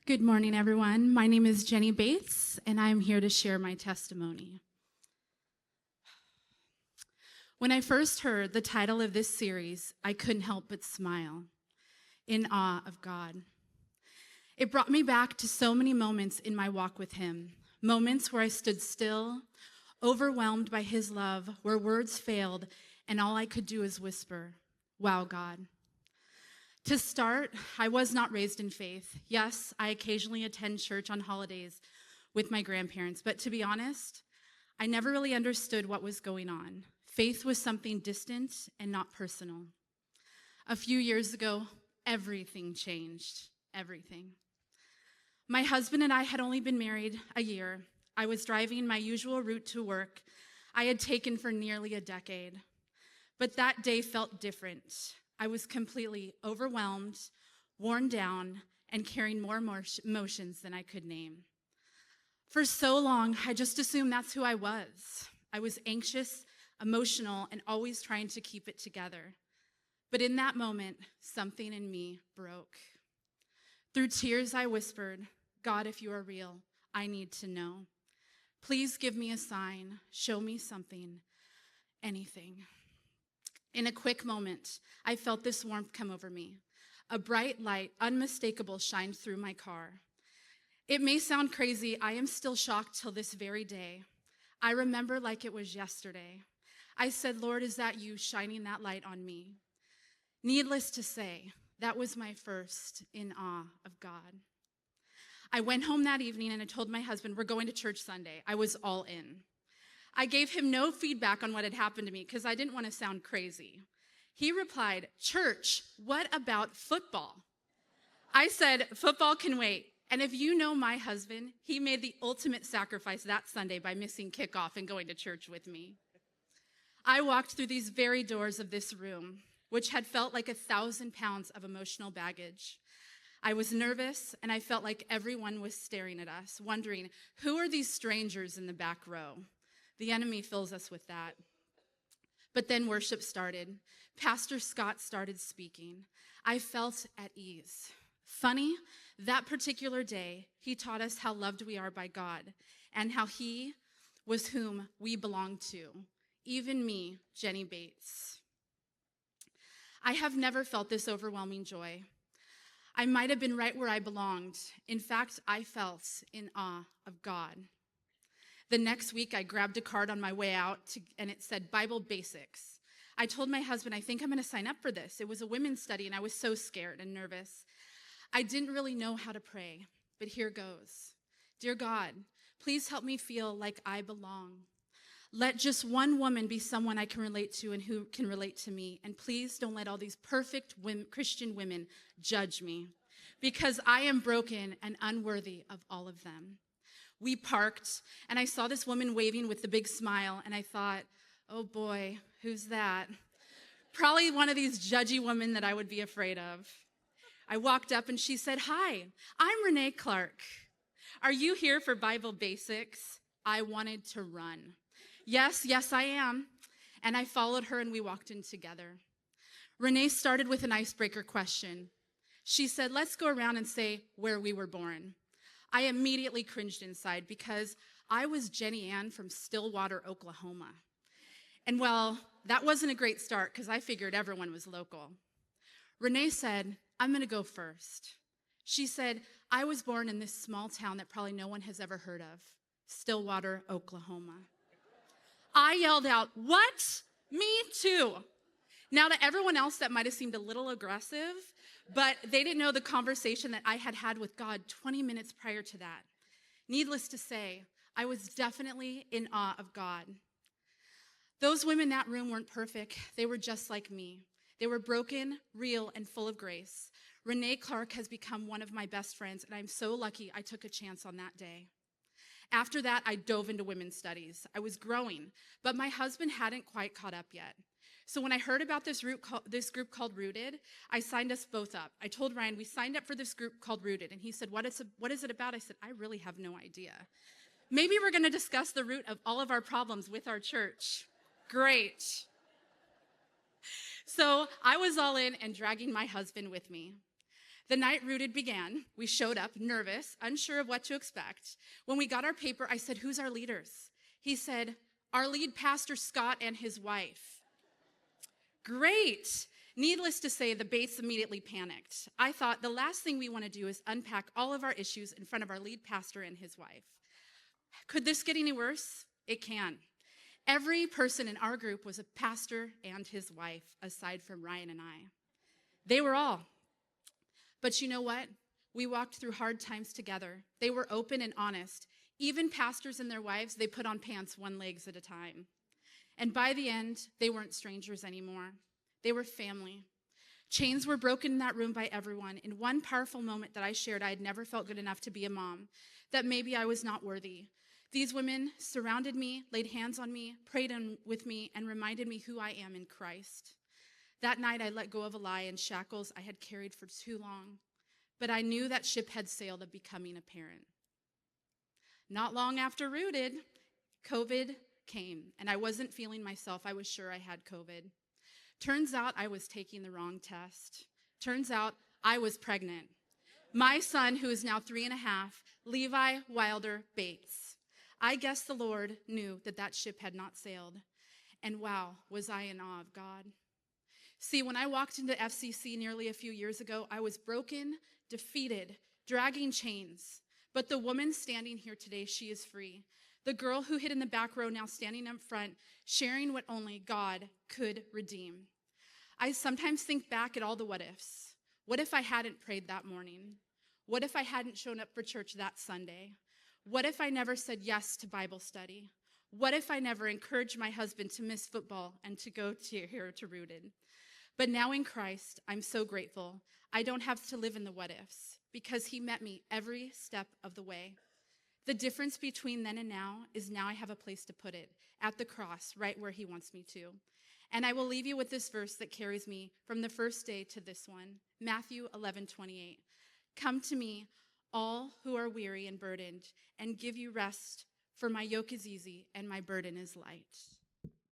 Good morning, everyone. My name is Jeni Bates, and I'm here to share my testimony. When I first heard the title of this series, I couldn't help but smile in awe of God. It brought me back to so many moments in my walk with Him, moments where I stood still, overwhelmed by His love, where words failed, and all I could do was whisper, "Wow, God." To start, I was not raised in faith. Yes, I occasionally attend church on holidays with my grandparents, but to be honest, I never really understood what was going on. Faith was something distant and not personal. A few years ago, everything changed, everything. My husband and I had only been married a year. I was driving my usual route to work I had taken for nearly a decade. But that day felt different. I was completely overwhelmed, worn down, and carrying more emotions than I could name. For so long, I just assumed that's who I was. I was anxious, emotional, and always trying to keep it together. But in that moment, something in me broke. Through tears, I whispered, "God, if you are real, I need to know. Please give me a sign, show me something, anything." In a quick moment, I felt this warmth come over me. A bright light, unmistakable, shined through my car. It may sound crazy. I am still shocked till this very day. I remember like it was yesterday. I said, "Lord, is that you shining that light on me?" Needless to say, that was my first in awe of God. I went home that evening and I told my husband, "We're going to church Sunday." I was all in. I gave him no feedback on what had happened to me because I didn't want to sound crazy. He replied, "Church, what about football?" I said, "Football can wait." And if you know my husband, he made the ultimate sacrifice that Sunday by missing kickoff and going to church with me. I walked through these very doors of this room, which had felt like 1,000 pounds of emotional baggage. I was nervous, and I felt like everyone was staring at us, wondering, who are these strangers in the back row? The enemy fills us with that. But then worship started. Pastor Scott started speaking. I felt at ease. Funny, that particular day, he taught us how loved we are by God and how he was whom we belong to, even me, Jeni Bates. I have never felt this overwhelming joy. I might have been right where I belonged. In fact, I felt in awe of God. The next week, I grabbed a card on my way out, and it said Bible Basics. I told my husband, "I think I'm going to sign up for this." It was a women's study, and I was so scared and nervous. I didn't really know how to pray, but here goes. Dear God, please help me feel like I belong. Let just one woman be someone I can relate to and who can relate to me. And please don't let all these perfect Christian women judge me, because I am broken and unworthy of all of them. We parked, and I saw this woman waving with the big smile, and I thought, oh boy, who's that? Probably one of these judgy women that I would be afraid of. I walked up, and she said, "Hi, I'm Renee Clark. Are you here for Bible Basics?" I wanted to run. Yes, I am. And I followed her, and we walked in together. Renee started with an icebreaker question. She said, "Let's go around and say where we were born." I immediately cringed inside because I was Jenny Ann from Stillwater, Oklahoma. And well, that wasn't a great start because I figured everyone was local. Renee said, "I'm going to go first." She said, "I was born in this small town that probably no one has ever heard of, Stillwater, Oklahoma." I yelled out, "What? Me too." Now, to everyone else, that might have seemed a little aggressive, but they didn't know the conversation that I had had with God 20 minutes prior to that. Needless to say, I was definitely in awe of God. Those women in that room weren't perfect. They were just like me. They were broken, real, and full of grace. Renee Clark has become one of my best friends, and I'm so lucky I took a chance on that day. After that, I dove into women's studies. I was growing, but my husband hadn't quite caught up yet. So when I heard about this group called Rooted, I signed us both up. I told Ryan, we signed up for this group called Rooted, and he said, what is it about? I said, I really have no idea. Maybe we're going to discuss the root of all of our problems with our church. Great. So I was all in and dragging my husband with me. The night Rooted began. We showed up nervous, unsure of what to expect. When we got our paper, I said, "Who's our leaders?" He said, "Our lead pastor, Scott, and his wife." Great. Needless to say, the Bates immediately panicked. I thought the last thing we want to do is unpack all of our issues in front of our lead pastor and his wife. Could this get any worse? It can. Every person in our group was a pastor and his wife, aside from Ryan and I. They were all. But you know what? We walked through hard times together. They were open and honest. Even pastors and their wives, they put on pants one legs at a time. And by the end, they weren't strangers anymore. They were family. Chains were broken in that room by everyone. In one powerful moment that I shared, I had never felt good enough to be a mom, that maybe I was not worthy. These women surrounded me, laid hands on me, prayed with me, and reminded me who I am in Christ. That night, I let go of a lie and shackles I had carried for too long. But I knew that ship had sailed of becoming a parent. Not long after Rooted, COVID came, and I wasn't feeling myself. I was sure I had COVID. Turns out I was taking the wrong test. Turns out I was pregnant. My son, who is now 3.5, Levi Wilder Bates. I guess the Lord knew that ship had not sailed. And wow, was I in awe of God. See, when I walked into FCC nearly a few years ago, I was broken, defeated, dragging chains. But the woman standing here today, she is free. The girl who hid in the back row now standing up front, sharing what only God could redeem. I sometimes think back at all the what ifs. What if I hadn't prayed that morning? What if I hadn't shown up for church that Sunday? What if I never said yes to Bible study? What if I never encouraged my husband to miss football and to go here to Rooted? But now in Christ, I'm so grateful. I don't have to live in the what ifs because he met me every step of the way. The difference between then and now is now I have a place to put it, at the cross, right where he wants me to. And I will leave you with this verse that carries me from the first day to this one, Matthew 11:28. Come to me, all who are weary and burdened, and give you rest, for my yoke is easy and my burden is light.